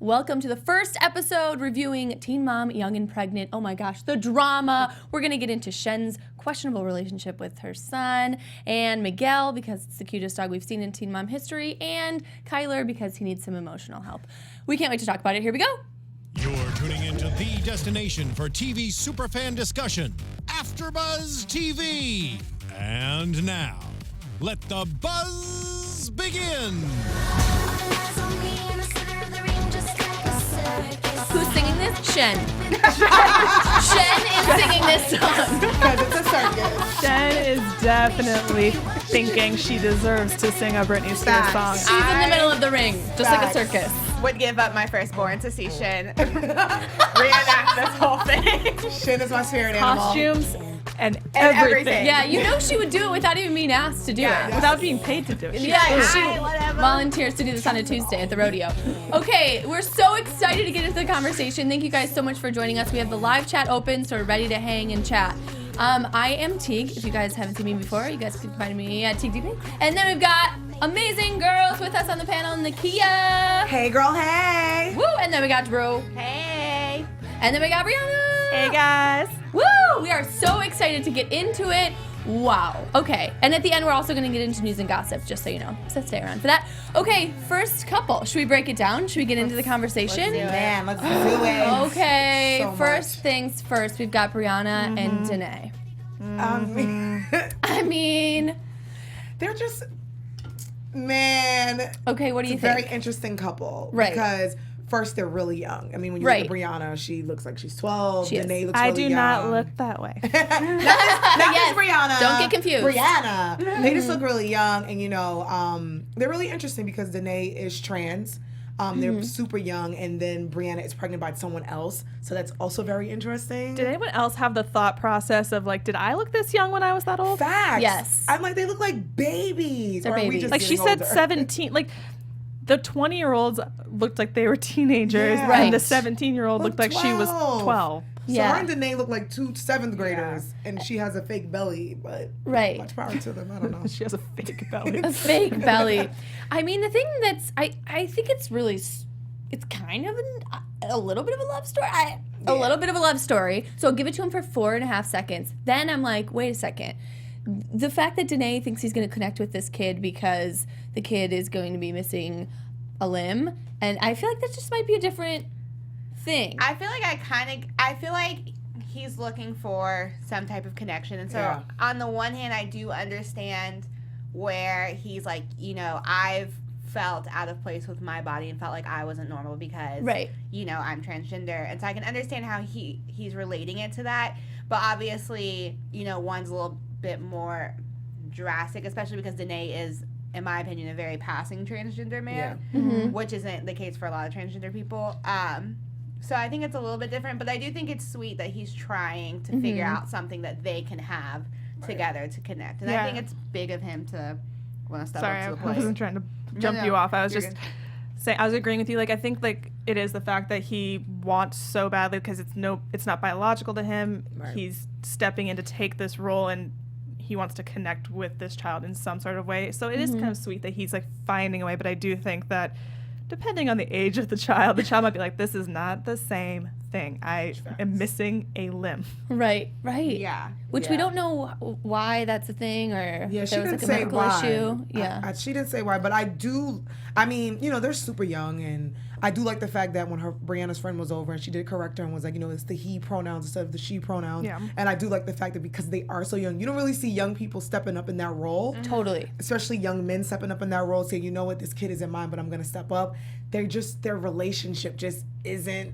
Welcome to the first episode reviewing Teen Mom, Young and Pregnant. Oh my gosh, the drama. We're going to get into Shen's questionable relationship with her son, and Miguel because it's the cutest dog we've seen in Teen Mom history, and Kyler because he needs some emotional help. We can't wait to talk about it. Here we go. You're tuning into the destination for TV superfan discussion, AFTERBUZZ TV. And now, let the buzz begin. Who's singing this? Shen. Shen is singing this song. Because it's a circus. Shen is definitely thinking she deserves to sing a Britney Spears song. She's in the middle of the ring, just like a circus. Would give up my firstborn to see Shen reenact this whole thing. Shen is my spirit animal. Costumes and everything. Yeah, you know she would do it without even being asked to do it. Without being paid to do it. She volunteers to do this on a Tuesday at the rodeo. Okay, we're so excited to get into the conversation. Thank you guys so much for joining us. We have the live chat open, so we're ready to hang and chat. I am Tiege. If you guys haven't seen me before, you guys can find me at Tiege Dooley. And then we've got amazing girls with us on the panel, Nakia. Hey, girl, hey. Woo! And then we got Drew. Hey. And then we got Brianna. Hey guys. Woo! We are so excited to get into it. Wow. Okay. And at the end, we're also going to get into news and gossip, just so you know. So stay around for that. Okay, first couple. Should we break it down? Should we get into the conversation? Man, let's do it. Okay. So first much. things first. We've got Briana and Danae. I mean, they're just, man. Okay, what do you It's a think? very interesting couple. Right. Because first, they're really young. I mean, when you look at Briana, she looks like she's 12. She is. Danae looks I really do young. not look that way. Not just Briana. Don't get confused. Briana. They just look really young, and they're really interesting because Danae is trans. They're super young, and then Brianna is pregnant by someone else, so that's also very interesting. Did anyone else have the thought process of like, did I look this young when I was that old? Facts. Yes. I'm like, they look like babies. They're Or are we babies. just Like she getting said, older? 17. Like the 20-year-olds looked like they were teenagers, Yeah. Right. and the 17-year-old looked like she was 12. So Yeah. her and Danae look like two 7th graders, and she has a fake belly, but Right. much power to them. I don't know. She has a fake belly. A fake belly. I mean, the thing that's, I think it's really, it's kind of a little bit of a love story. A little bit of a love story. So I'll give it to him for 4.5 seconds. Then I'm like, wait a second. The fact that Danae thinks he's going to connect with this kid because the kid is going to be missing a limb, and I feel like that just might be a different thing. I feel like he's looking for some type of connection. And so on the one hand, I do understand where he's like, I've felt out of place with my body and felt like I wasn't normal because, I'm transgender. And so I can understand how he's relating it to that. But obviously, one's a little bit more drastic, especially because Danae is, in my opinion, a very passing transgender man, which isn't the case for a lot of transgender people. So I think it's a little bit different, but I do think it's sweet that he's trying to figure out something that they can have together to connect. And I think it's big of him to want to step up to the I plate. wasn't trying to jump you off. I was You're just good. saying, I was agreeing with you. Like, I think like it is the fact that he wants so badly because it's not biological to him. Right. He's stepping in to take this role, and he wants to connect with this child in some sort of way. So it is kind of sweet that he's like finding a way. But I do think that depending on the age of the child might be like, this is not the same thing. I am missing a limb. Right. Yeah. Which we don't know why that's a thing, or Yeah, if she there was didn't like a say medical why. issue. Yeah. She didn't say why, but I mean, they're super young, and I do like the fact that when Brianna's friend was over and she did correct her and was like, it's the he pronouns instead of the she pronouns. Yeah. And I do like the fact that because they are so young, you don't really see young people stepping up in that role. Totally. Especially young men stepping up in that role, saying, you know what, this kid isn't mine, but I'm going to step up. Their relationship just isn't,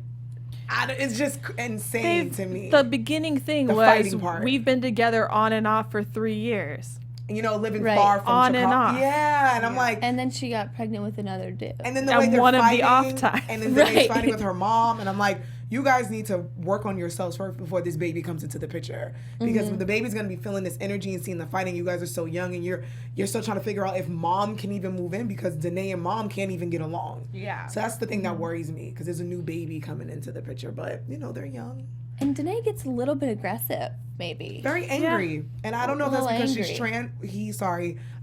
it's just insane to me. The beginning thing The was fighting part. we've been together on and off for 3 years. Living Right. far from On Chicago. and off. Yeah, and I'm like, And then she got pregnant with another dude. and then the And way they're one of the fighting, off times. and then they're Right. fighting with her mom, and I'm like, you guys need to work on yourselves first before this baby comes into the picture, because the baby's gonna be feeling this energy and seeing the fighting. You guys are so young, and you're still trying to figure out if mom can even move in, because Danae and mom can't even get along. Yeah. So that's the thing that worries me, because there's a new baby coming into the picture, but they're young. And Danae gets a little bit aggressive, maybe. Very angry. And I don't know if that's little because angry.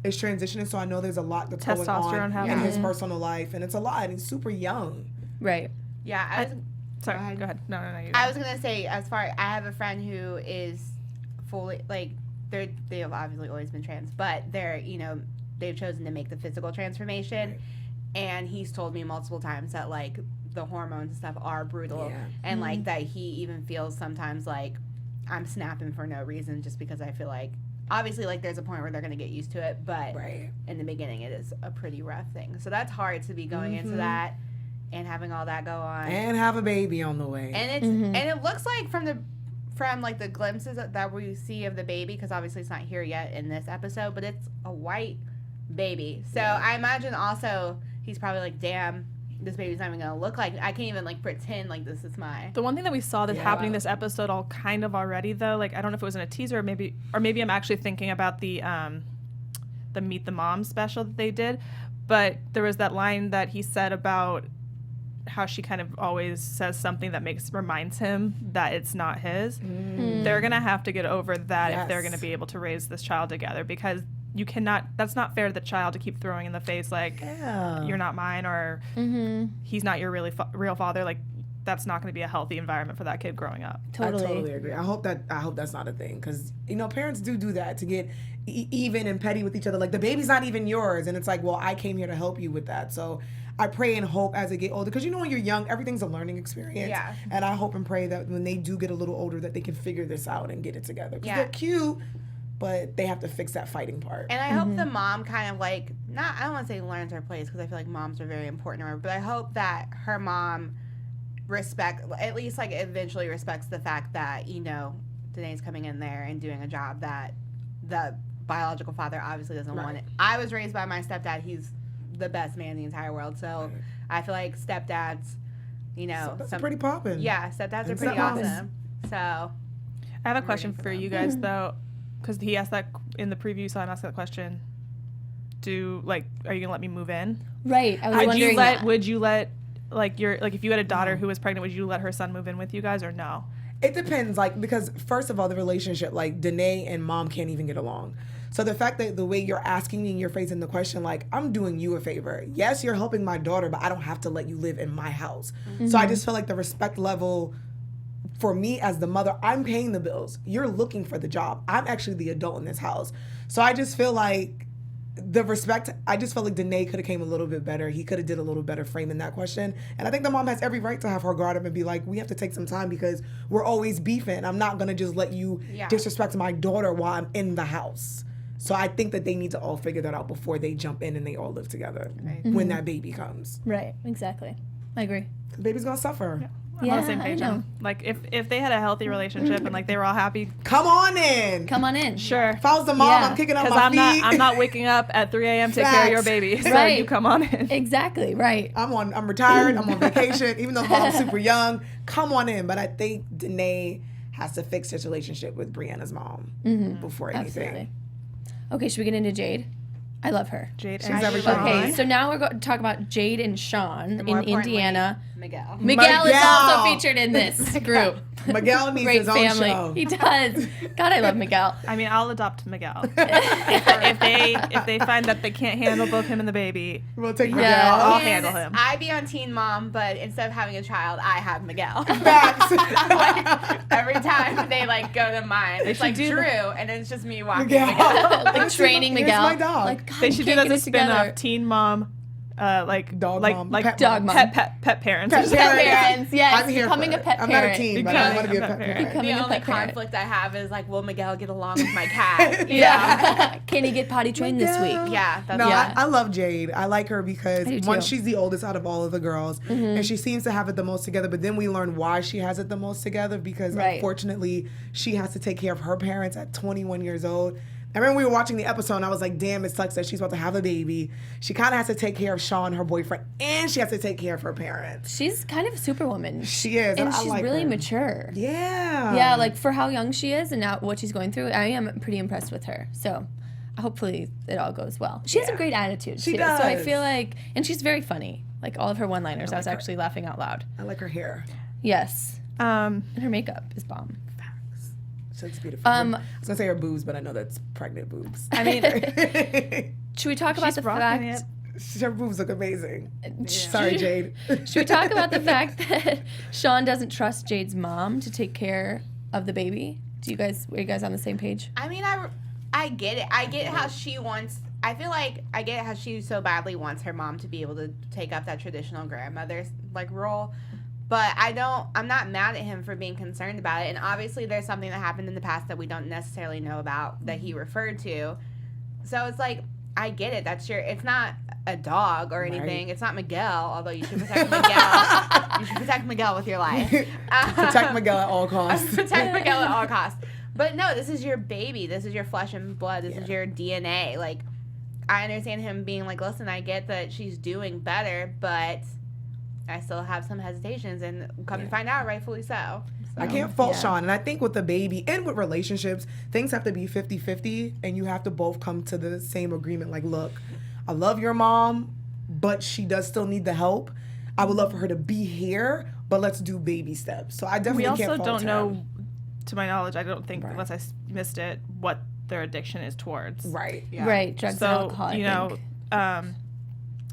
is transitioning, so I know there's a lot that's going Testosterone on happening. in his personal life, and it's a lot, and he's super young. Right. Yeah, Sorry, go ahead. No, you I was gonna say, I have a friend who is fully like they have obviously always been trans, but they've chosen to make the physical transformation, Right. and he's told me multiple times that like the hormones and stuff are brutal, Yeah. and like that he even feels sometimes like I'm snapping for no reason just because I feel like obviously like there's a point where they're gonna get used to it, but Right. in the beginning it is a pretty rough thing. So that's hard to be going into that and having all that go on. And have a baby on the way. And it's and it looks like from like the glimpses that we see of the baby, because obviously it's not here yet in this episode, but it's a white baby. So I imagine also he's probably like, damn, this baby's not even gonna look like, I can't even like pretend like this is my. The one thing that we saw that's happening this episode all kind of already though, like I don't know if it was in a teaser or maybe I'm actually thinking about the Meet the Mom special that they did, but there was that line that he said about how she kind of always says something that reminds him that it's not his. They're gonna have to get over that if they're gonna be able to raise this child together, because you cannot, that's not fair to the child to keep throwing in the face like you're not mine, or he's not your real father. Like that's not going to be a healthy environment for that kid growing up. Totally. I totally agree. I hope that's not a thing, because parents do that to get even and petty with each other. Like the baby's not even yours, and it's like, well, I came here to help you with that. So I pray and hope as they get older, because when you're young, everything's a learning experience. Yeah. And I hope and pray that when they do get a little older, that they can figure this out and get it together. Because Yeah. they're cute, but they have to fix that fighting part. And I hope the mom kind of like, I don't want to say learns her place, because I feel like moms are very important to her, but I hope that her mom at least like eventually respects the fact that, Danae's coming in there and doing a job that the biological father obviously doesn't want it. I was raised by my stepdad. He's the best man in the entire world. So I feel like stepdads, That's pretty poppin'. Yeah, stepdads are And pretty stepmoms. awesome. So I have a question for you guys though, because he asked that in the preview, so I'm asking that question. Are you gonna let me move in? Right. I was wondering that. Would you let if you had a daughter who was pregnant, would you let her son move in with you guys or no? It depends, because first of all, the relationship, Danae and mom can't even get along. So the fact that the way you're asking me and you're phrasing the question, I'm doing you a favor. Yes, you're helping my daughter, but I don't have to let you live in my house. So I just feel like the respect level for me as the mother, I'm paying the bills. You're looking for the job. I'm actually the adult in this house. So I just feel like the respect, I just felt like Danae could have came a little bit better. He could have did a little better framing that question. And I think the mom has every right to have her guard up and be like, we have to take some time because we're always beefing. I'm not going to just let you disrespect my daughter while I'm in the house. So I think that they need to all figure that out before they jump in and they all live together when that baby comes. Right. Exactly. I agree. The baby's going to suffer. Yeah. I'm on the same page. I know. If they had a healthy relationship and they were all happy, Come on in. Come on in. sure. If I was the mom, Yeah. I'm kicking up Because my feet. I'm not waking up at 3 a.m. to take care of your Facts. baby. So Right. you come on in. Exactly. Right. I'm retired. I'm on vacation. Even though the mom's super young, come on in. But I think Danae has to fix his relationship with Brianna's mom before anything. Absolutely. Okay, should we get into Jade? I love her. Jade She's and everything. Sean. Okay, so now we're going to talk about Jade and Sean more in importantly, Indiana. Miguel. Miguel is Miguel. also featured in this group. Miguel needs Great his own family. show. He does. God, I love Miguel. I mean, I'll adopt Miguel. if they find that they can't handle both him and the baby, We'll take Yeah. Miguel. I'll And handle him. I'd be on Teen Mom, but instead of having a child, I have Miguel. Facts. Every time they go to mine, it's like should do Drew, and it's just me walking Miguel. Miguel. Like training Here's Miguel. my dog. Like, God, They we should do can't that as a get it together. spin-off. Teen mom, Dog mom, pet dog mom. mom. pet parents. Pet Pet parents, yes. I'm here Becoming for a it. pet I'm not a parent. teen, but I want to be a Becoming pet a parent. Becoming The a only pet parent. conflict I have is will Miguel get along with my cat? Yeah. Can he get potty trained this week? Yeah, that's No, Yeah. I love Jade. I like her because, I do one, too. she's the oldest out of all of the girls, and she seems to have it the most together. But then we learn why she has it the most together, because Right. unfortunately, she has to take care of her parents at 21 years old. I remember we were watching the episode, and I was like, damn, it sucks that she's about to have a baby. She kind of has to take care of Sean, her boyfriend, and she has to take care of her parents. She's kind of a superwoman. She is, And I she's like really her. mature. Yeah. Yeah, like for how young she is and now what she's going through, I am pretty impressed with her. So hopefully it all goes well. She has a great attitude She too. So I does. feel like, and she's very funny. Like all of her one-liners, I was actually laughing out loud. I like her hair. Yes. Um, And her makeup is bomb. She looks beautiful. I was going to say her boobs, but I know that's pregnant boobs. I mean, Should we talk about she's the rocking fact? it. Her boobs look amazing. Sorry, Jade. Should we talk about the fact that Sean doesn't trust Jade's mom to take care of the baby? Are you guys on the same page? I mean, I get it. I get how she wants. I feel like I get how she so badly wants her mom to be able to take up that traditional grandmother's like role. But I'm not mad at him for being concerned about it. And obviously there's something that happened in the past that we don't necessarily know about that he referred to. So it's like, I get it. It's not a dog or anything. Right. It's not Miguel, although you should protect Miguel. You should protect Miguel with your life. Protect Miguel at all costs. Protect Miguel at all costs. But no, this is your baby. This is your flesh and blood. This is your DNA. Like, I understand him being like, listen, I get that she's doing better, but I still have some hesitations, and come to find out, rightfully so. I can't fault Sean. And I think with the baby and with relationships, things have to be 50-50, and you have to both come to the same agreement. Like, look, I love your mom, but she does still need the help. I would love for her to be here, but let's do baby steps. So I definitely can't fault We also don't him. know, to my knowledge, I don't think, unless I missed it, what their addiction is towards. Right. Yeah. Right, drugs and alcohol, you know,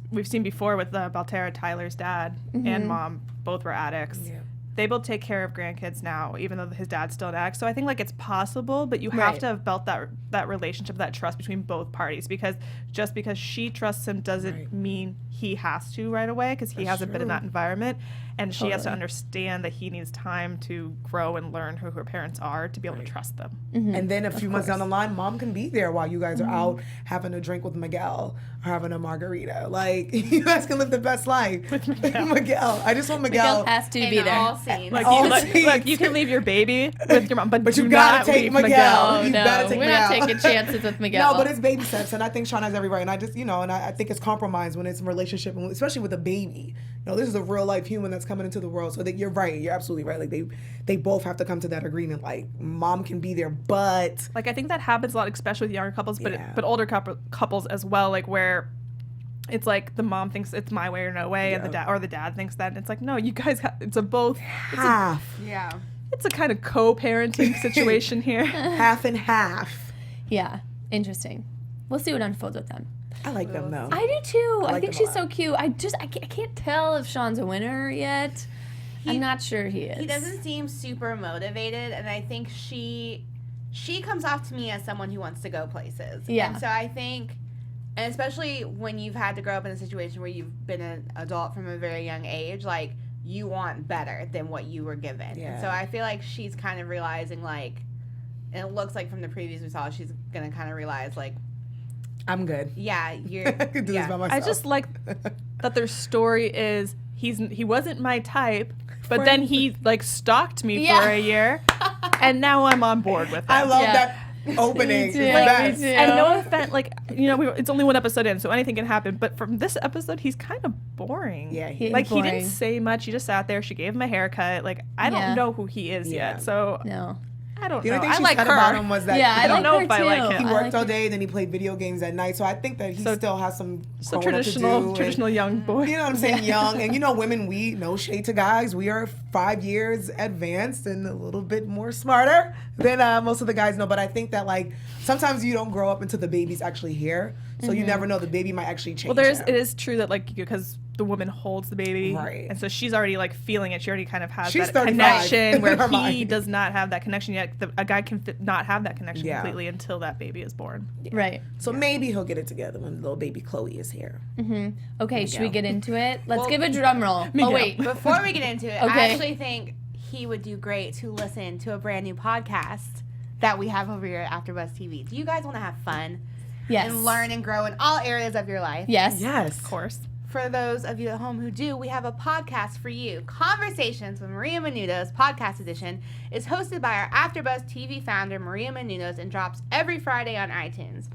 we've seen before with Baltara, Tyler's dad and mom, both were addicts. Yeah. They both take care of grandkids now, even though his dad's still an addict. So I think, like, it's possible, but you have to have built that relationship, that trust between both parties, because just because she trusts him doesn't mean he has to right away, because he hasn't been in that environment. And she has to understand that he needs time to grow and learn who her parents are to be able to trust them. And then a few months down the line, mom can be there while you guys are out having a drink with Miguel or having a margarita. Like, you guys can live the best life. With Miguel. I just want Miguel. Miguel has to be there. All scenes. Look, you can leave your baby with your mom, but you do gotta not take leave Miguel. Oh, You no, gotta take we're Miguel. not taking chances with Miguel. No, but it's baby steps, and I think Sean has every right. And I just, and I think it's compromise when it's a relationship, and especially with a baby. This is a real life human that's coming into the world. So that you're right. You're absolutely right. Like they both have to come to that agreement. Like, mom can be there, but like, I think that happens a lot, especially with younger couples, but older couples as well. Like, where it's like the mom thinks it's my way or no way, and the dad thinks that, and it's like, no, you guys it's a both half. It's a kind of co-parenting situation here. Half and half. Yeah, interesting. We'll see what unfolds with them. I like them though. I do too. I think she's them a so cute. I can't tell if Sean's a winner yet. I'm not sure he is. He doesn't seem super motivated, and I think she comes off to me as someone who wants to go places. Yeah. And so I think, and especially when you've had to grow up in a situation where you've been an adult from a very young age, like, you want better than what you were given. Yeah. And so I feel like she's kind of realizing, like, and it looks like from the previews we saw, she's going to kind of realize, like, I'm good. yeah, you're. I could do this by myself. I just like that their story is he wasn't my type, but then he like stalked me for a year, and now I'm on board with it. I love that opening. It's the best. And no offense, like, it's only one episode in, so anything can happen. But from this episode, he's kind of boring. Yeah, he didn't say much. He just sat there. She gave him a haircut. Like, I don't know who he is yet. So no. I don't The know. only thing I she like said her. about him was that I don't know if I like he him. worked all day, then he played video games at night. So I think that he still has some So growing up to do, traditional young boy. You know what I'm saying? Young. And women, we, no shade to guys, we are 5 years advanced and a little bit more smarter than most of the guys know. But I think that, like, sometimes you don't grow up until the baby's actually here. So you never know, the baby might actually change. Well, it is true that, like, because the woman holds the baby, right, and so she's already like feeling it. She already kind of has she's that 35 connection where he mind. does not have that connection yet. A guy can not have that connection completely until that baby is born. Right. So maybe he'll get it together when little baby Chloe is here. Okay, should we get into it? Let's give a drum roll. Miguel. Oh wait, Before we get into it, Okay. I actually think he would do great to listen to a brand new podcast that we have over here at AfterBuzz TV. Do you guys want to have fun? yes, And learn and grow in all areas of your life? Yes, Yes. Of course. For those of you at home who do, we have a podcast for you. Conversations with Maria Menounos, podcast edition, is hosted by our AfterBuzz TV founder, Maria Menounos, and drops every Friday on iTunes.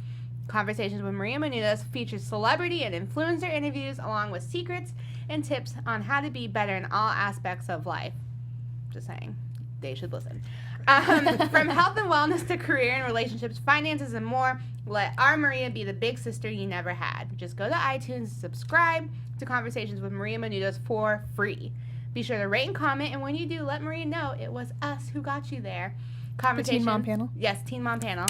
Conversations with Maria Menounos features celebrity and influencer interviews along with secrets and tips on how to be better in all aspects of life. Just saying. They should listen. From health and wellness to career and relationships, finances, and more, let our Maria be the big sister you never had. Just go to iTunes and subscribe to Conversations with Maria Menounos for free. Be sure to rate and comment, and when you do, let Maria know it was us who got you there. The Teen Mom panel? Yes, Teen Mom panel.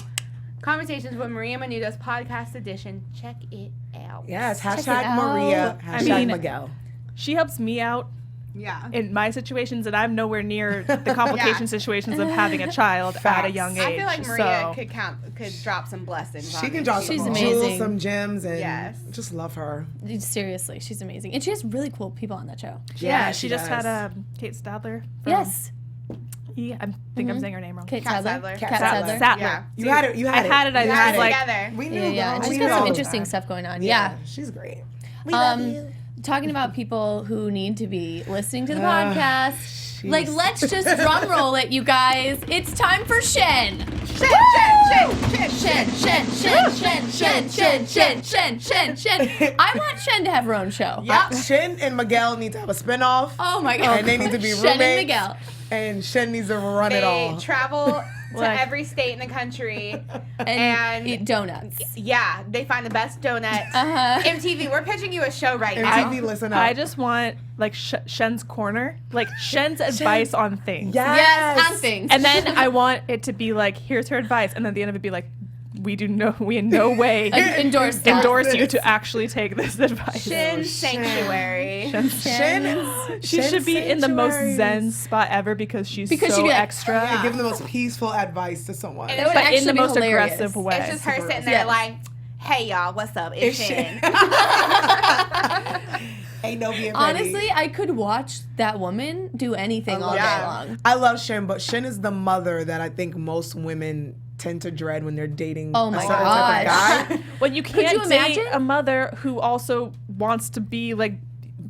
Conversations with Maria Menudo's podcast edition. Check it out. Yes, Check it hashtag out. Maria, hashtag I mean, Miguel. She helps me out Yeah. in my situations, and I'm nowhere near the complication situations of having a child at a Facts. young age. I feel like Maria so. could drop some blessings. She on can it. drop She's some amazing. jewels, some gems, and Yes. just love her. Seriously, she's amazing. And she has really cool people on that show. Yeah, she just does. had Kate Stadler. From Yes. I think I'm saying her name wrong. Kate Kat Sadler. Sadler. Kat Sadler. Sadler. Sattler. Yeah. You had it. You had it. I had it. I You was had it. like, together. We knew. Yeah, yeah. girl. And We she's got knew. some interesting stuff going on. Yeah. She's great. Talking about people who need to be listening to the podcast. Like, let's just drum roll it, you guys. It's time for Shen. Shen. I want Shen to have her own show. Yeah, Shen and Miguel need to have a spinoff. Oh my god. And they need to be Shen roommates. and Miguel. And Shen needs to run it They all. travel to Like- every state in the country. And eat donuts. Yeah, they find the best donuts. Uh-huh. MTV, we're pitching you a show right now. MTV, listen up. I just want like Shen's corner, like Shen's advice on things. Yes, on things. And then I want it to be like, here's her advice, and then at the end of it be like, we in no way Like, endorse that. endorse you to actually take this advice. Shin Sanctuary. Shen. She should be in the most zen spot ever because she's Because so she'd be like, extra, Yeah, give the most peaceful advice to someone. And That would but in actually the be most hilarious. aggressive way. It's just her Super sitting real. there Yes. like, hey y'all, what's up? It's It's Shin. Ain't no being petty. Honestly, I could watch that woman do anything all day Yeah. long. I love Shen, but Shin is the mother that I think most women tend to dread when they're dating Oh a my certain type gosh. of guy. Well, you can't you date imagine? a mother who also wants to be like,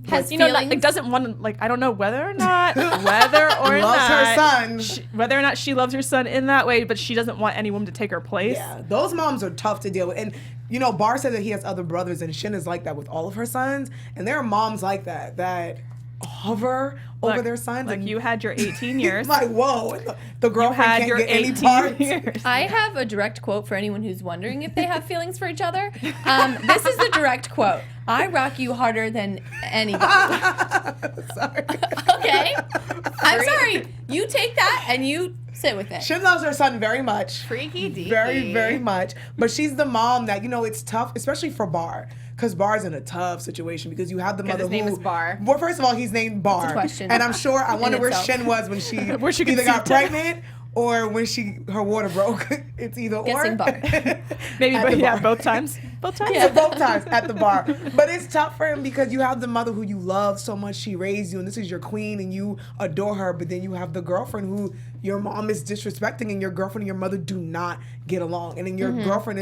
Has you know, feelings? like doesn't want to, like, I don't know whether or not Loves her son. whether or not she loves her son in that way, but she doesn't want any woman to take her place. Yeah, those moms are tough to deal with. And, you know, Bar said that he has other brothers, and Shin is like that with all of her sons. And there are moms like that hover over Look, their sons. Like and you had your 18 years. like, whoa, and the You girlfriend had can't your get any 18 parts. years. I have a direct quote for anyone who's wondering if they have feelings for each other. This is the direct quote. I rock you harder than anybody. Sorry. Okay? I'm sorry. You take that and you sit with it. Shin loves her son very much. Freaky deaky. Very, very much. But she's the mom that, you know, it's tough, especially for Bar. Because Bar's in a tough situation because you have the mother his name who... is Bar. Well, first of all, he's named Bar. That's a question And I'm sure, I wonder where itself. Shin was when she, Where she either got conceived. pregnant or when her water broke. It's either Guessing or. Bar. Maybe, At but the yeah, bar. both times. Both times. Yeah, both times at the bar. But it's tough for him because you have the mother who you love so much. She raised you and this is your queen and you adore her. But then you have the girlfriend who your mom is disrespecting and your girlfriend and your mother do not get along. And then your girlfriend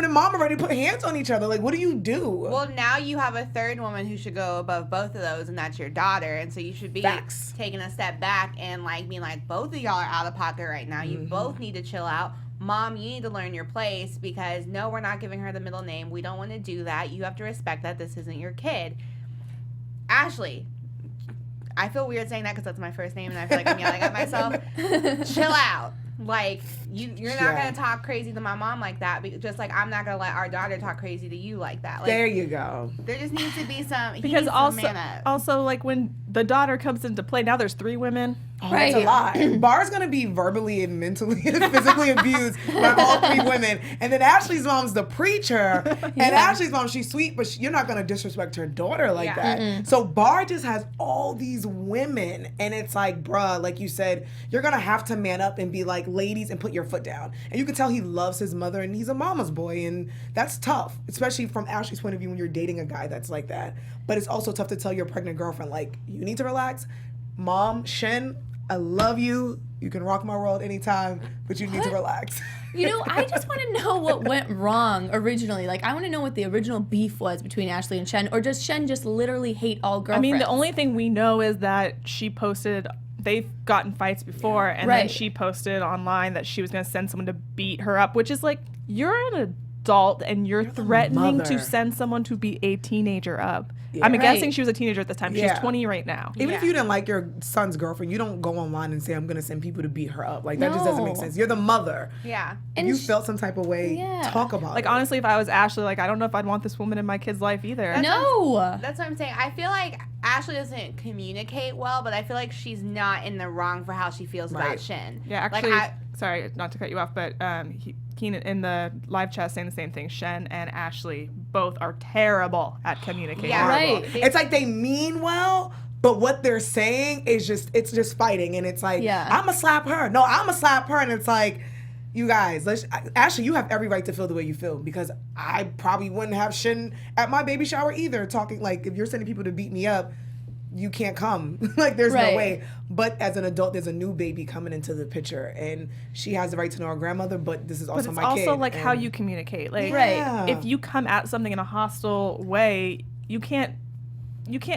and mom already put hands on each other. Like, what do you do? Well, now you have a third woman who should go above both of those, and that's your daughter. And so you should be Facts. taking a step back and like being like, both of y'all are out of pocket right now. You both need to chill out. Mom, you need to learn your place because no, we're not giving her the middle name. We don't want to do that. You have to respect that this isn't your kid. Ashley, I feel weird saying that because that's my first name and I feel like I'm yelling at myself. Chill out. Like, you're not Yeah. going to talk crazy to my mom like that. Just like I'm not going to let our daughter talk crazy to you like that. Like, There you go. there just needs to be some. He Because needs to man up. also, like when the daughter comes into play, now there's 3 women. Oh, Right. That's a lot. Bar's gonna be verbally and mentally and physically abused by all 3 women. And then Ashley's mom's the preacher. And Ashley's mom, she's sweet, but you're not gonna disrespect her daughter like Yeah. that. So Bar just has all these women. And it's like, bruh, like you said, you're gonna have to man up and be like, ladies, and put your foot down. And you can tell he loves his mother and he's a mama's boy. And that's tough, especially from Ashley's point of view when you're dating a guy that's like that. But it's also tough to tell your pregnant girlfriend, like, you need to relax. Mom, Shen, I love you. You can rock my world anytime, but you need to relax. You know, I just want to know what went wrong originally. Like, I want to know what the original beef was between Ashley and Shen, or does Shen just literally hate all I girlfriends? mean, the only thing we know is that she posted. They've gotten fights before, and then Right. she posted online that she was going to send someone to beat her up, which is like, you're an adult and you're threatening mother. to send someone to beat a teenager up. Yeah. I'm Right. guessing she was a teenager at this time. Yeah. She's 20 right now. Even if Yeah. you didn't like your son's girlfriend, you don't go online and say, I'm going to send people to beat her up. Like, that just doesn't make No. sense. You're the mother. Yeah. If And you sh- felt some type of way, Yeah. talk about Like, it. honestly, if I was Ashley, like, I don't know if I'd want this woman in my kid's life either. No. That's what I'm saying. I feel like Ashley doesn't communicate well, but I feel like she's not in the wrong for how she feels Right. about Shin. Yeah, Like, actually, sorry, not to cut you off, but Keenan in the live chat saying the same thing. Shen and Ashley both are terrible at communicating. Yeah. Right. It's like they mean well, but what they're saying is it's just fighting, and it's like, Yeah. I'ma slap her. No, I'ma slap her, and it's like, you guys, Ashley, you have every right to feel the way you feel, because I probably wouldn't have Shin at my baby shower either. Talking like, if you're sending people to beat me up, you can't come. Like, there's Right. no way. But as an adult, there's a new baby coming into the picture, and she has the right to know her grandmother, but this is also But it's my kid. also like how and- you communicate. Like, Yeah. if you come at something in a hostile way, you can't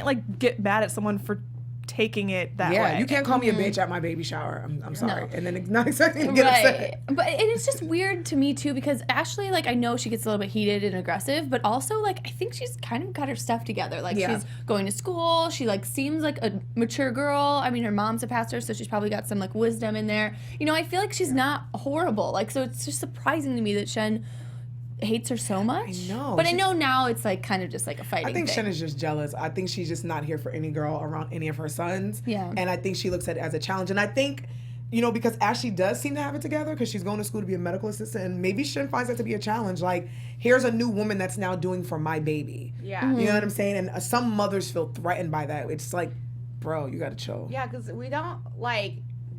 like get mad at someone for taking it that Yeah, way. you can't call me a bitch at my baby shower. I'm sorry. And then not expecting to get Right. upset. But and it's just weird to me too, because Ashley, like, I know she gets a little bit heated and aggressive, but also, like, I think she's kind of got her stuff together. Like, Yeah. she's going to school. She, like, seems like a mature girl. I mean, her mom's a pastor, so she's probably got some, like, wisdom in there. You know, I feel like she's not horrible. Like, so it's just surprising to me that Shen hates her so much. I know. But I know now it's, like, kind of just, like, a fighting I think thing. Shen is just jealous. I think she's just not here for any girl around any of her sons. Yeah. And I think she looks at it as a challenge. And I think, you know, because Ashley does seem to have it together, because she's going to school to be a medical assistant, and maybe Shen finds that to be a challenge. Like, here's a new woman that's now doing for my baby. Yeah. Mm-hmm. You know what I'm saying? And some mothers feel threatened by that. It's like, bro, you gotta chill. Yeah, because we don't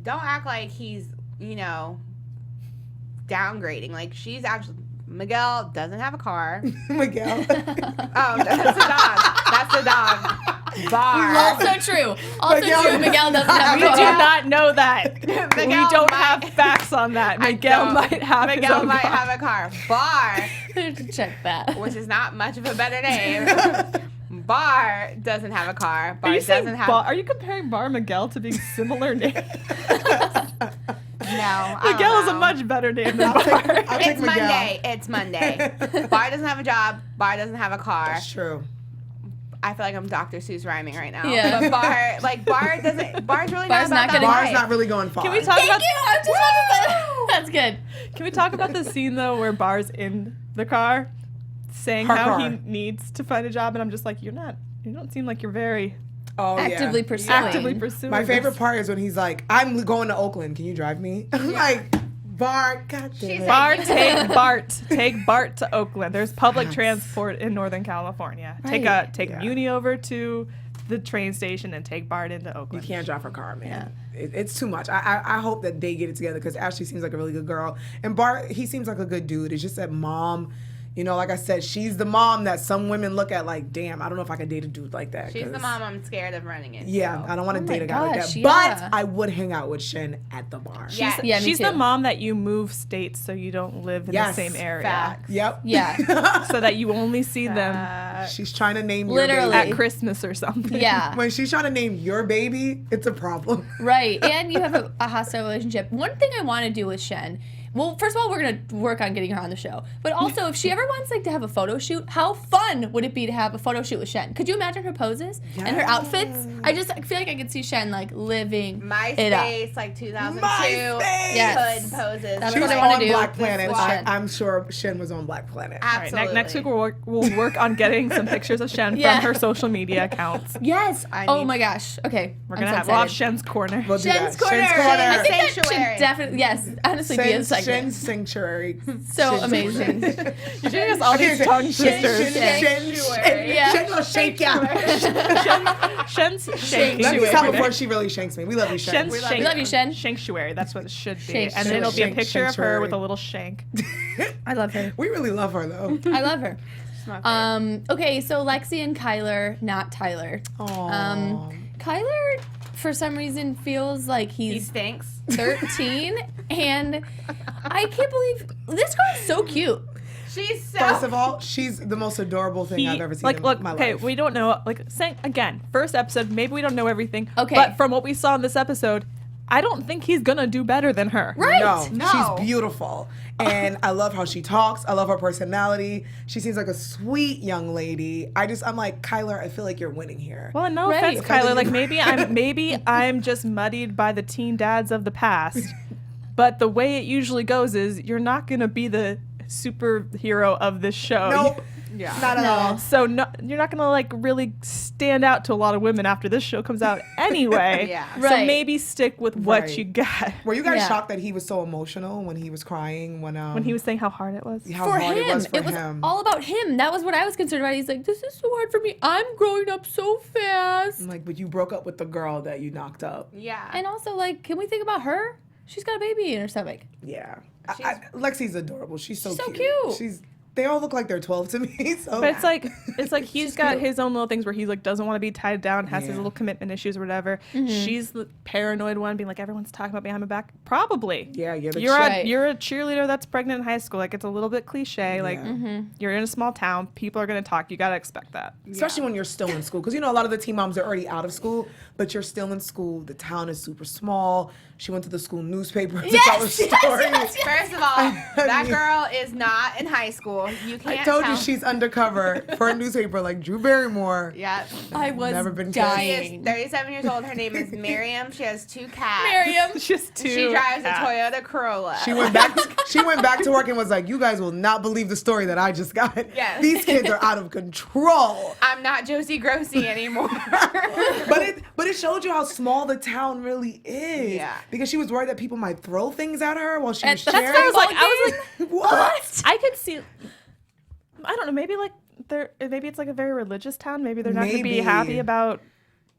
act like he's, you know, downgrading. Like, she's actually, Miguel doesn't have a car. Miguel. Oh, that's a dog. That's a dog. Bar. Also true. Also Miguel- true. Miguel doesn't have We a do car. not know that. we Miguel don't might- have facts on that. Miguel don't. might have his Miguel own might car. have a car. Bar, to check that. which is not much of a better name. Bar doesn't have a car. Bar Are you saying doesn't have. Bar? Are you comparing Bar and Miguel to being similar names? No, I don't Miguel is a know. much better name than I'll Bar. take It's Miguel. Monday. It's Monday. Bar doesn't have a job. Bar doesn't have a car. That's true. I feel like I'm Dr. Seuss rhyming right now. Yeah. But Bar doesn't. Bar's really Bar's not not about that gonna- Bar's life. not really going far. Can we talk Thank about? you. I was just about to say that's good. Can we talk about the scene though where Bar's in the car, saying Her how car. he needs to find a job, and I'm just like, you don't seem like you're very Oh, Actively yeah. pursuing. actively pursuing. My favorite this. part is when he's like, I'm going to Oakland. Can you drive me? I'm like, Bart, God damn She's it. like- Take Bart to Oakland. There's public transport in Northern California. Take Right. a Muni over to the train station and take Bart into You Oakland. can't drive her car, man. It's too much. I hope that they get it together, because Ashley seems like a really good girl. And Bart, he seems like a good dude. It's just that mom, you know, like I said, she's the mom that some women look at like, damn, I don't know if I could date a dude like that. She's the 'cause- mom I'm scared of running into. Yeah, I don't want to Oh date my a guy like gosh, that. yeah. But I would hang out with Shen at the bar. Yeah. Yeah, me She's too. the mom that you move states so you don't live in Yes. the same area. Facts. Yep. Yeah. So that you only see them She's trying to name Literally. your baby. at Christmas or something. Yeah. When she's trying to name your baby, it's a problem. Right. And you have a hostile relationship. One thing I want to do with Shen, well, first of all, we're going to work on getting her on the show. But also, if she ever wants like to have a photo shoot, how fun would it be to have a photo shoot with Shen? Could you imagine her poses and her outfits? I feel like I could see Shen like living it up. MySpace, like 2002. MySpace! Yes. Hood poses. That's She what was I wanna on do Black with Planet. Shen. I'm sure Shen was on Black Planet. All right, Absolutely. next week we'll work on getting some pictures of Shen Yeah. from her social media accounts. Yes. I Oh need- my gosh. Okay. We'll I'm so have excited. Shen's corner. We'll do Shen's that. corner. Shen's I corner. think that Sanctuary. should definitely, yes, honestly be a segment. Shen's sanctuary. So Shen's amazing. corner. You're doing us all these tongue twisters. Yeah. Shen gonna shake ya. Shen's Let me sanctuary. stop before she really shanks me. We love you, Shen. Shen's We love you, Shen. Sanctuary. That's what it should be. Sanctuary. And then it'll be a Shank- picture of her sanctuary. with a little shank. I love her. We really love her though. I love her. It's my favorite. Okay, so Lexi and Kyler, not Tyler. Aww. Kyler, for some reason, feels like He he's stinks. 13, and I can't believe this girl is so cute. She's so. First of all, she's the most adorable thing I've ever seen in Look, my okay, life. we don't know. Like, saying again, first episode, maybe we don't know everything. Okay. But from what we saw in this episode, I don't think he's gonna do better than her. Right? No. She's beautiful. And I love how she talks. I love her personality. She seems like a sweet young lady. I'm like, Kyler, I feel like you're winning here. Well, no Right. offense, Kyler. Like maybe I'm just muddied by the teen dads of the past. But the way it usually goes is you're not gonna be the superhero of this show. Nope. Yeah. Not at all. So you're not gonna like really stand out to a lot of women after this show comes out anyway. Yeah. So Right. maybe stick with what Right. you got. Were you guys Yeah. shocked that he was so emotional when he was crying When he was saying how hard it was. how For hard him, it was for him? all about him. That was what I was concerned about. He's like, this is so hard for me. I'm growing up so fast. I'm like, but you broke up with the girl that you knocked up. Yeah. And also, like, can we think about her? She's got a baby in her stomach. Yeah. Lexi's adorable. She's so She's so cute. cute. They all look like they're 12 to me. So But it's like he's got cute. his own little things where he like doesn't want to be tied down, has his Yeah. little commitment issues or whatever. Mm-hmm. She's the paranoid one, being like everyone's talking about behind my back. Probably. Yeah, you're the You're Right. you're a cheerleader that's pregnant in high school. Like it's a little bit cliche. Like you're in a small town, people are gonna talk. You gotta expect that. especially when you're still in school. Because, you know, a lot of the teen moms are already out of school, but you're still in school. The town is super small. She went to the school newspaper to tell her story. First of all, that girl is not in high school. You can't I told tell. you she's undercover for a newspaper like Drew Barrymore. Yeah. I was Never been She dying. is 37 years old. Her name is Miriam. She has 2 cats. Miriam. Just two. She drives cats. a Toyota Corolla. She went back to work and was like, you guys will not believe the story that I just got. Yes. These kids are out of control. I'm not Josie Grossi anymore. But it showed you how small the town really is. Yeah. Because she was worried that people might throw things at her while she was That's sharing. what I was like, what? I could see. I don't know. Maybe like maybe it's like a very religious town. Maybe they're not going to be Maybe. happy about.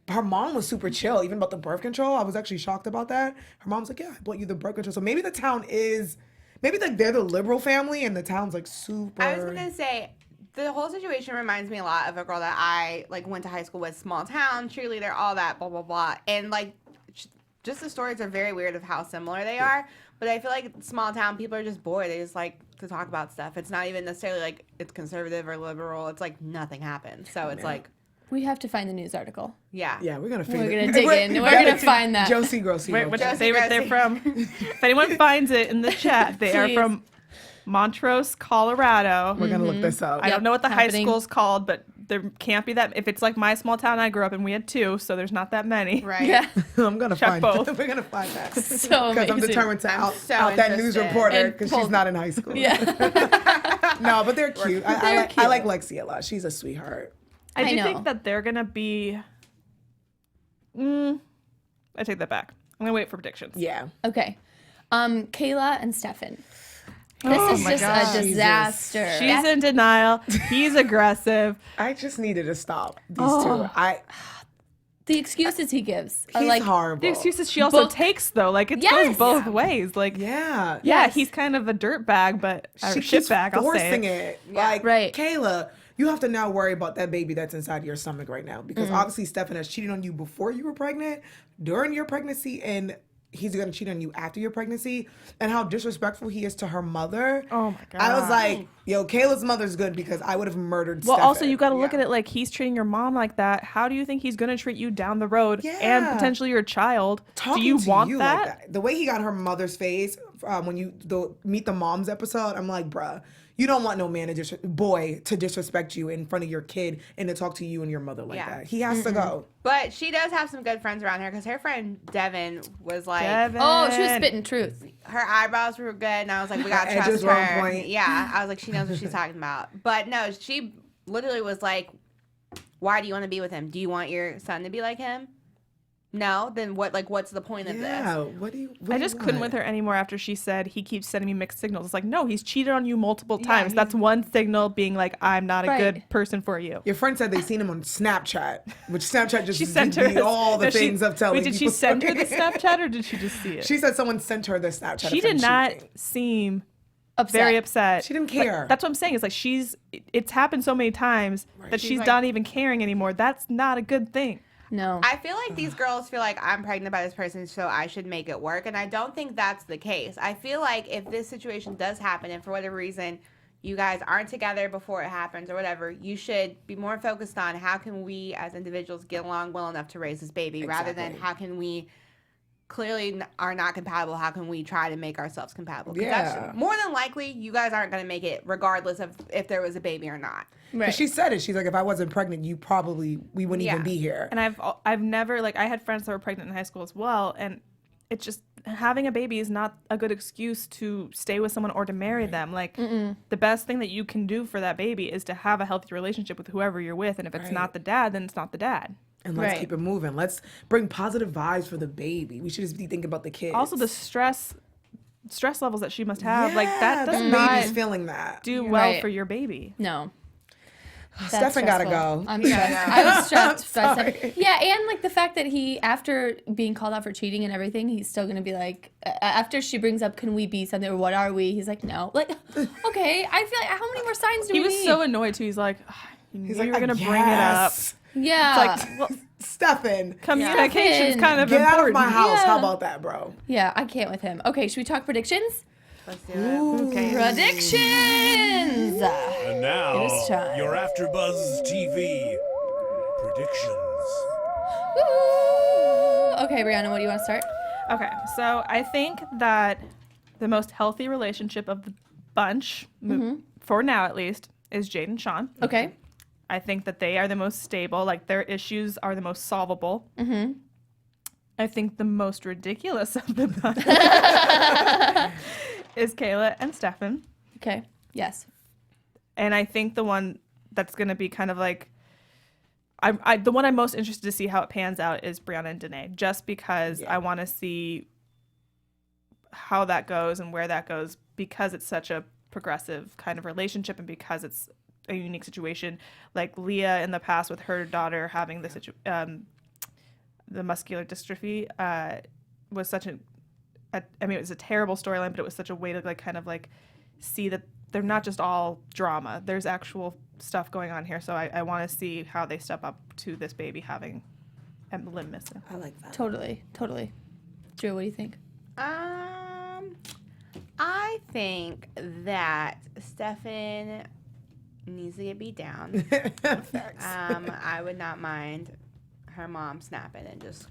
Her mom was super chill, even about the birth control. I was actually shocked about that. Her mom's like, yeah, I bought you the birth control. So maybe the town is, maybe like they're the liberal family and the town's like super. I was gonna say the whole situation reminds me a lot of a girl that I like went to high school with, small town, cheerleader, all that, blah blah blah, and like just the stories are very weird of how similar they are. But I feel like small town people are just bored. They just like to talk about stuff. It's not even necessarily like it's conservative or liberal. It's like nothing happens. So it's like We have to find the news article. yeah. Yeah, we're gonna figure We're it- gonna dig in. We're gonna find that. Josie Grossi. Wait, wrote which that. favorite they're from? If anyone finds it in the chat, they are Please. from Montrose, Colorado. We're gonna look this up. I don't know what the happening. high school's called, but there can't be that. If it's like my small town I grew up in, we had 2, so there's not that many. Right. Yeah. I'm gonna Check find both. We're gonna find that. So Because I'm amazing. determined to out so that news interested. reporter And because pull- she's not in high school. Yeah. No, but they're cute. I They're like cute. Lexi a lot. She's a sweetheart. I I do know. think that they're gonna be. I take that back. I'm gonna wait for predictions. Yeah. Okay. Kayla and Stefan. This Oh is my just gosh. a disaster. She's in denial. He's aggressive. I just needed to stop these Oh. two. The excuses he gives are He's like horrible. The excuses she also Both- takes though, like it Yes. goes both ways. Like Yeah. yeah, Yes. he's kind of a dirtbag, but or She keeps shitbag. I'll say forcing it. it. Like, Right. Kayla, you have to now worry about that baby that's inside your stomach right now because obviously Stefan has cheated on you before you were pregnant, during your pregnancy, and he's gonna cheat on you after your pregnancy. And how disrespectful he is to her mother. Oh my god. I was like, yo, Kayla's mother's good because I would have murdered well, Stefan. also you got to look at it like he's treating your mom like that. How do you think he's gonna treat you down the road and Yeah. potentially your child? Talking do you to want you that? like that? The way he got her mother's face when you meet the moms episode, I'm like, bruh, you don't want no man boy to disrespect you in front of your kid and to talk to you and your mother like Yeah. that. He has to go. But she does have some good friends around her because her friend Devin was like, Devin. oh, she was spitting truth. her eyebrows were good, and I was like, we gotta Her edges trust were on her. point. Yeah, I was like, she knows what she's talking about. But no, she literally was like, why do you want to be with him? Do you want your son to be like him? No, then what? Like, what's the point of Yeah. this? What do you? I just couldn't with her anymore after she said he keeps sending me mixed signals. It's like, no, he's cheated on you multiple times. That's one signal being like, I'm not a Right. good person for you. Your friend said they seen him on Snapchat, which Snapchat just She sent her did all the no, she- things of telling Wait, did she people. send her the Snapchat or did she just see it? She said someone sent her the Snapchat. She of him did not cheating. seem Upset. very upset. She didn't But care. that's what I'm saying. It's like it's happened so many times that she's like- not even caring anymore. That's not a good thing. No. I feel like these girls feel like I'm pregnant by this person, so I should make it work. And I don't think that's the case. I feel like if this situation does happen, and for whatever reason, you guys aren't together before it happens or whatever, you should be more focused on how can we as individuals get along well enough to raise this baby rather than Exactly. how can we clearly are not compatible, how can we try to make ourselves compatible? 'Cause Yeah. that's more than likely you guys aren't going to make it regardless of if there was a baby or not. right. 'Cause she said it. She's like, if I wasn't pregnant, we wouldn't Yeah. even be here. And I've never like I had friends that were pregnant in high school as well, and it's just having a baby is not a good excuse to stay with someone or to marry them. Like, the best thing that you can do for that baby is to have a healthy relationship with whoever you're with. And if it's not the dad, then it's not the dad. And let's keep it moving. Let's bring positive vibes for the baby. We should just be thinking about the kids. Also, the stress levels that she must have, Yeah, like that does the not baby's feeling that. do well for your baby. No. Stefan gotta go. I'm stressed. I was stressed. Sorry. Yeah, and like the fact that he, after being called out for cheating and everything, he's still gonna be like, after she brings up, can we be something or what are we? He's like, no. Like, okay, I feel like how many more signs do we need? He was so annoyed too. He's like, you were gonna bring it up. Yeah. It's like, well, Stefan, communication's kind of get important. out of my house. Yeah. How about that, bro? Yeah, I can't with him. Okay, should we talk predictions? Let's do it. Okay. Predictions! And now, It is time. your AfterBuzz TV predictions. Woo! Okay, Brianna, what do you want to start? Okay, so I think that the most healthy relationship of the bunch, for now at least, is Jade and Sean. Okay. I think that they are the most stable. Like, their issues are the most solvable. I think the most ridiculous of the bunch is Kayla and Stefan. Okay. Yes. And I think the one that's going to be kind of like, the one I'm most interested to see how it pans out is Briana and Danae, just because I want to see how that goes and where that goes, because it's such a progressive kind of relationship and because it's a unique situation. Like Leah in the past with her daughter having the muscular dystrophy was such it was a terrible storyline, but it was such a way to like kind of like see that they're not just all drama. There's actual stuff going on here. So I want to see how they step up to this baby having a limb missing. I like that. Totally. Drew, what do you think? I think that Stefan needs to get beat down. I would not mind her mom snapping and just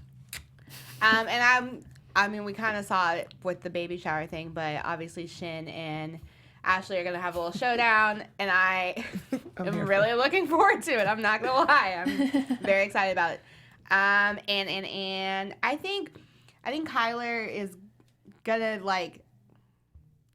I mean we kind of saw it with the baby shower thing, but obviously Shin and Ashley are gonna have a little showdown, and I am really looking forward to it. I'm not gonna lie, I'm very excited about it. And I think Kyler is gonna like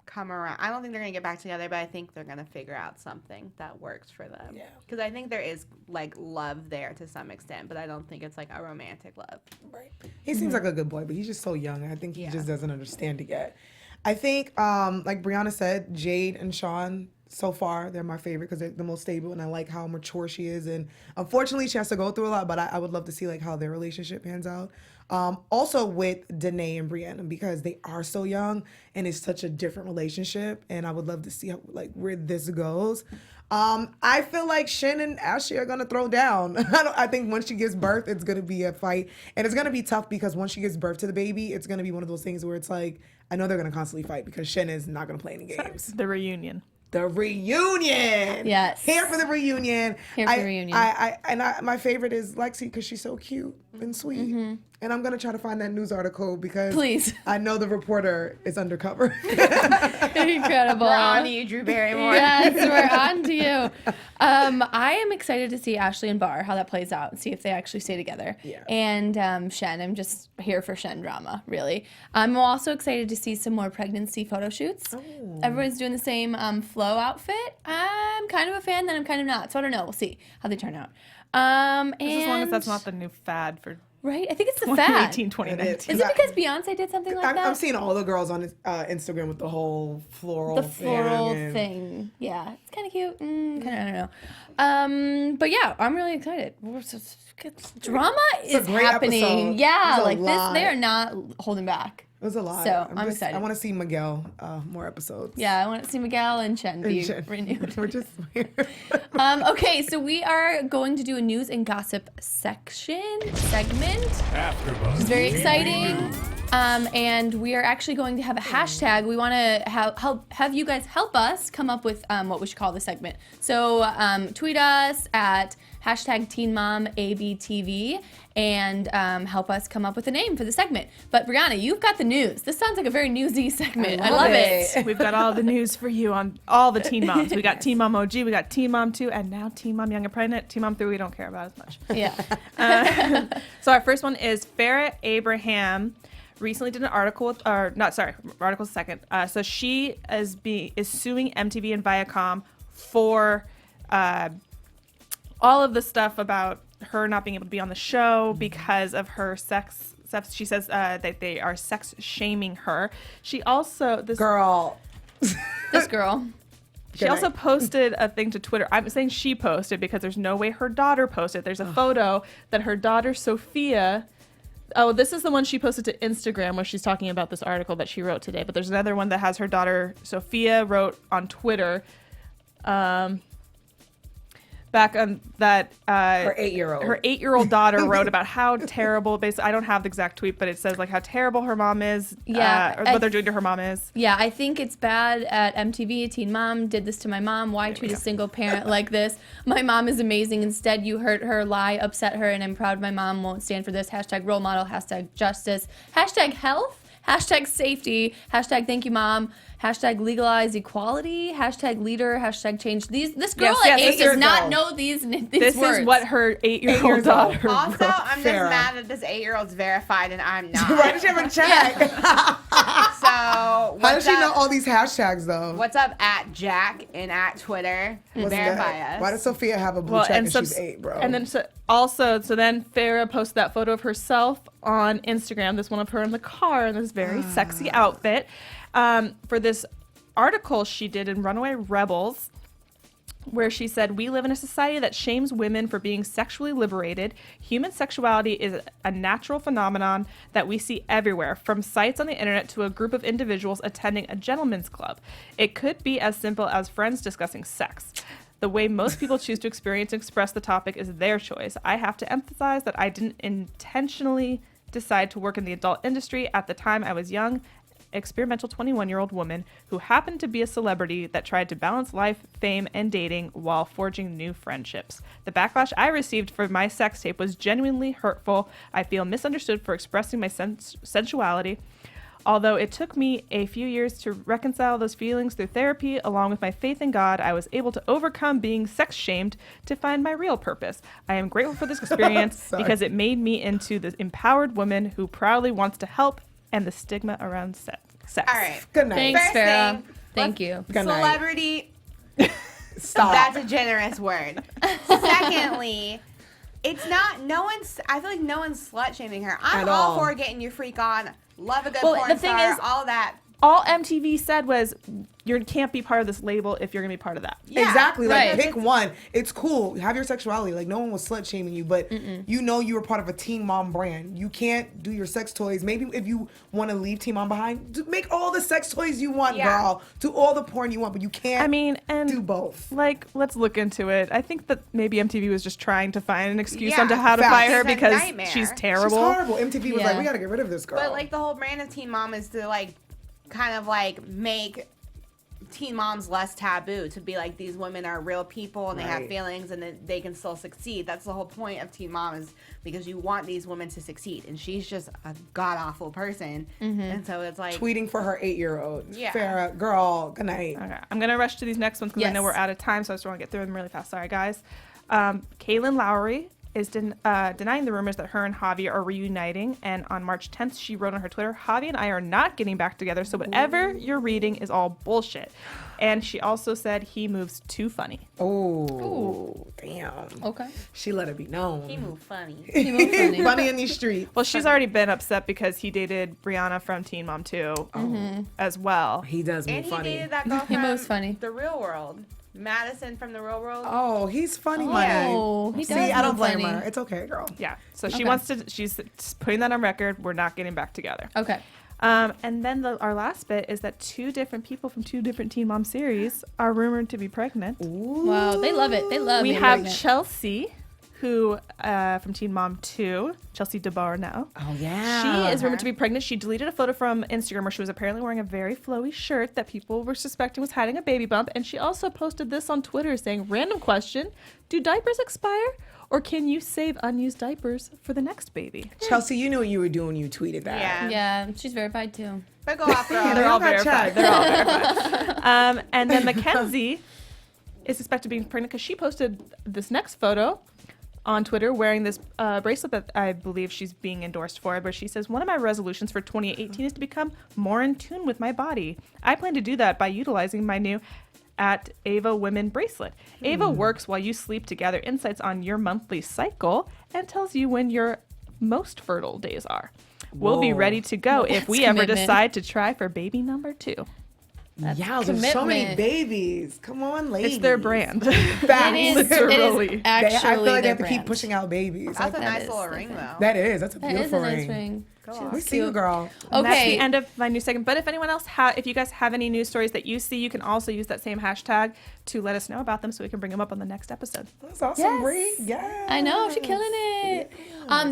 come around. I don't think they're gonna get back together, but I think they're gonna figure out something that works for them. Yeah. Because I think there is like love there to some extent, but I don't think it's like a romantic love. Right. He seems like a good boy, but he's just so young. I think he just doesn't understand it yet. I think, like Brianna said, Jade and Sean, so far, they're my favorite because they're the most stable, and I like how mature she is. And unfortunately, she has to go through a lot, but I would love to see like how their relationship pans out. Also with Danae and Brianna, because they are so young and it's such a different relationship, and I would love to see how, like where this goes. I feel like Shin and Ashley are gonna throw down. I think once she gives birth, it's gonna be a fight, and it's gonna be tough because once she gives birth to the baby, it's gonna be one of those things where it's like I know they're gonna constantly fight because Shin is not gonna play any games. The reunion. The reunion. Yes. Here for the reunion. Here for the reunion. My favorite is Lexi because she's so cute and sweet. And I'm gonna try to find that news article because Please. I know the reporter is undercover. Incredible. We're on to you, Drew Barrymore. Yes, we're on to you. I am excited to see Ashley and Bar, how that plays out, and see if they actually stay together. Yeah. And Shen, I'm just here for Shen drama, really. I'm also excited to see some more pregnancy photo shoots. Oh. Everyone's doing the same flow outfit. I'm kind of a fan, then I'm kind of not. So I don't know. We'll see how they turn out. Just as long as that's not the new fad for right. I think it's the fad. 2018, 2019. Is it because Beyonce did something like that? I'm seeing all the girls on Instagram with the whole floral thing. Yeah, it's kind of cute. Kind of, I don't know. But yeah, I'm really excited. Drama is a great happening. episode. Yeah, It was a like lot. this, they are not holding back. It was a lot. So I'm excited. I want to see Miguel more episodes. Yeah, I want to see Miguel and Chen be Chen. renewed. We're just weird. Okay, so we are going to do a news and gossip segment. AfterBuzz. It's very exciting. And we are actually going to have a hashtag. We want to have you guys help us come up with what we should call the segment. So tweet us at #TeenMomABTV and help us come up with a name for the segment. But Brianna, you've got the news. This sounds like a very newsy segment. I love it. We've got all the news for you on all the Teen Moms. We got Teen Mom OG, we got Teen Mom 2, and now Teen Mom Young and Pregnant. Teen Mom 3 we don't care about as much. Yeah. So our first one is Farrah Abraham recently did an article, article's second. So she is suing MTV and Viacom for all of the stuff about her not being able to be on the show because of her sex. She says that they are sex shaming her. She also This girl. She also posted a thing to Twitter. I'm saying she posted because there's no way her daughter posted. There's a photo that her daughter Sophia. Oh, this is the one she posted to Instagram where she's talking about this article that she wrote today. But there's another one that has her daughter Sophia wrote on Twitter. Back on that, her 8-year-old daughter wrote about how terrible. Basically, I don't have the exact tweet, but it says like how terrible her mom is. Yeah, or what they're doing to her mom is. Yeah, I think it's bad at MTV. Teen Mom did this to my mom. Why treat a single parent like this? My mom is amazing. Instead, you hurt her, lie, upset her, and I'm proud my mom won't stand for this. # role model. # justice. # health. # safety. # thank you, mom. # legalize equality. # leader. # change. This girl at 8 does not know these This words. is what her 8-year-old daughter Also, wrote. I'm just mad that this 8-year-old's verified and I'm not. Why did she have a check? So, How does she know all these hashtags though? What's up at Jack and at Twitter? Verify us. Why does Sophia have a blue check and she's 8, bro? And then so then Farrah posted that photo of herself on Instagram. This one of her in the car in this very sexy outfit. For this article she did in Runaway Rebels, where she said, "We live in a society that shames women for being sexually liberated. Human sexuality is a natural phenomenon that we see everywhere, from sites on the internet to a group of individuals attending a gentleman's club. It could be as simple as friends discussing sex. The way most people choose to experience and express the topic is their choice. I have to emphasize that I didn't intentionally decide to work in the adult industry. At the time, I was young, experimental 21-year-old woman who happened to be a celebrity that tried to balance life, fame, and dating while forging new friendships. The backlash I received for my sex tape was genuinely hurtful. I feel misunderstood for expressing my sensuality. Although it took me a few years to reconcile those feelings through therapy, along with my faith in God, I was able to overcome being sex shamed to find my real purpose. I am grateful for this experience because it made me into the empowered woman who proudly wants to help and the stigma around sex." All right. Good night. Thanks, First Farrah. thing, Thank you. Good night. Celebrity. Stop. That's a generous word. Secondly, it's not. I feel like no one's slut shaming her. I'm At all all. for getting your freak on. Love a good Well, porn the thing star. is- all that. All MTV said was, you can't be part of this label if you're going to be part of that. Yeah, Exactly. Like, right. pick one. It's cool. Have your sexuality. Like, no one was slut shaming you, but you know you were part of a Teen Mom brand. You can't do your sex toys. Maybe if you want to leave Teen Mom behind, make all the sex toys you want, girl. Do all the porn you want, but you can't do both. Like, let's look into it. I think that maybe MTV was just trying to find an excuse Yeah, on to how to facts. fire her It's a because nightmare. she's She's terrible. horrible. MTV was Yeah. like, we got to get rid of this girl. But like the whole brand of Teen Mom is to like kind of like make teen moms less taboo, to be like, these women are real people and they have Right. feelings and that they can still succeed. That's the whole point of Teen Mom, is because you want these women to succeed, and she's just a god awful person. And so it's like tweeting for her 8-year-old. Yeah. Farrah, girl, good night. Okay, I'm going to rush to these next ones because I know Yes. we're out of time, so I just want to get through them really fast. Sorry, guys. Kaylin Lowry is denying the rumors that her and Javi are reuniting, and on March 10th, she wrote on her Twitter, "Javi and I are not getting back together, so whatever you're reading is all bullshit." And she also said he moves too funny. Oh, damn. Okay. She let it be known. he moved funny. He moved funny. Funny in these streets. Well, she's already been upset because he dated Brianna from Teen Mom 2 as well. He does move And he funny. dated that girl He from moves funny. The Real World, Madison from The Real World. Oh, he's funny, Oh, money. he See, does I don't move blame funny. her. It's okay, girl. Yeah, so she Okay. wants to, she's putting that on record. We're not getting back together. Okay. And then our last bit is that 2 different people from 2 different Teen Mom series are rumored to be pregnant. Wow, they love it. They love We being have pregnant. Chelsea, who from Teen Mom 2, Chelsea DeBar now. Oh, yeah. She is rumored to be pregnant. She deleted a photo from Instagram where she was apparently wearing a very flowy shirt that people were suspecting was hiding a baby bump. And she also posted this on Twitter saying, "Random question, do diapers expire? Or can you save unused diapers for the next baby?" Chelsea, you knew what you were doing when you tweeted that. Yeah. Yeah, she's verified too. But go off, girl. They're all got verified. checked. They're all verified. And then Mackenzie is suspected of being pregnant because she posted this next photo on Twitter wearing this bracelet that I believe she's being endorsed for, but she says, one of my resolutions for 2018 is to become more in tune with my body. I plan to do that by utilizing my new at Ava Women bracelet. Ava works while you sleep together insights on your monthly cycle and tells you when your most fertile days are. We'll be ready to go if we ever decide to try for baby number 2. Yeah, there's so many babies. Come on, ladies. It's their brand. Facts. Literally. It is actually I feel like they have to their keep brand. pushing out babies. That's a nice is little the ring, thing. though. That is. That's a That is beautiful a nice ring. ring. We see you, girl. And that's Okay. the end of my news segment. But if anyone else, if you guys have any news stories that you see, you can also use that same hashtag to let us know about them so we can bring them up on the next episode. That's awesome, Yes. Bree. Yeah. I know, she's killing it.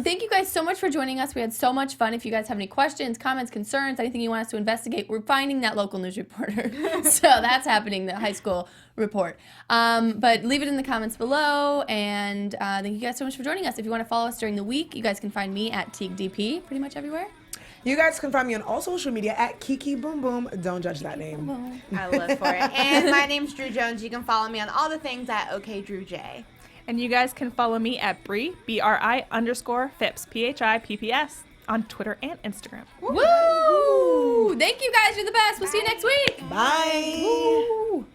Thank you guys so much for joining us. We had so much fun. If you guys have any questions, comments, concerns, anything you want us to investigate, we're finding that local news reporter. So that's happening, the high school report. But leave it in the comments below. And thank you guys so much for joining us. If you want to follow us during the week, you guys can find me at Tiege DP pretty much everywhere. You guys can find me on all social media at Kiki Boom Boom. Don't judge that name. I live for it. And my name's Drew Jones. You can follow me on all the things at OKDrewJ. And you guys can follow me at Bri, BRI_Phipps, PHIPPS, on Twitter and Instagram. Woo! Thank you guys. You're the best. We'll see you next week. Bye. Woo!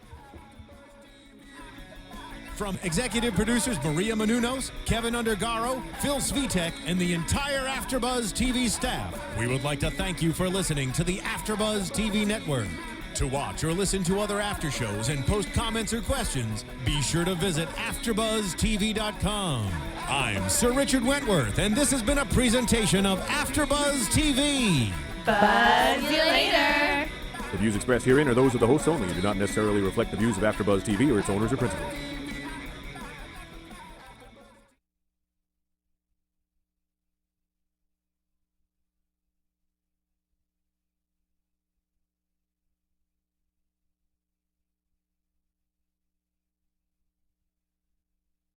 From executive producers Maria Menounos, Kevin Undergaro, Phil Svitek, and the entire AfterBuzz TV staff, we would like to thank you for listening to the AfterBuzz TV network. To watch or listen to other after shows and post comments or questions, be sure to visit AfterBuzzTV.com. I'm Sir Richard Wentworth, and this has been a presentation of AfterBuzz TV. Buzz you later. The views expressed herein are those of the hosts only and do not necessarily reflect the views of AfterBuzz TV or its owners or principals.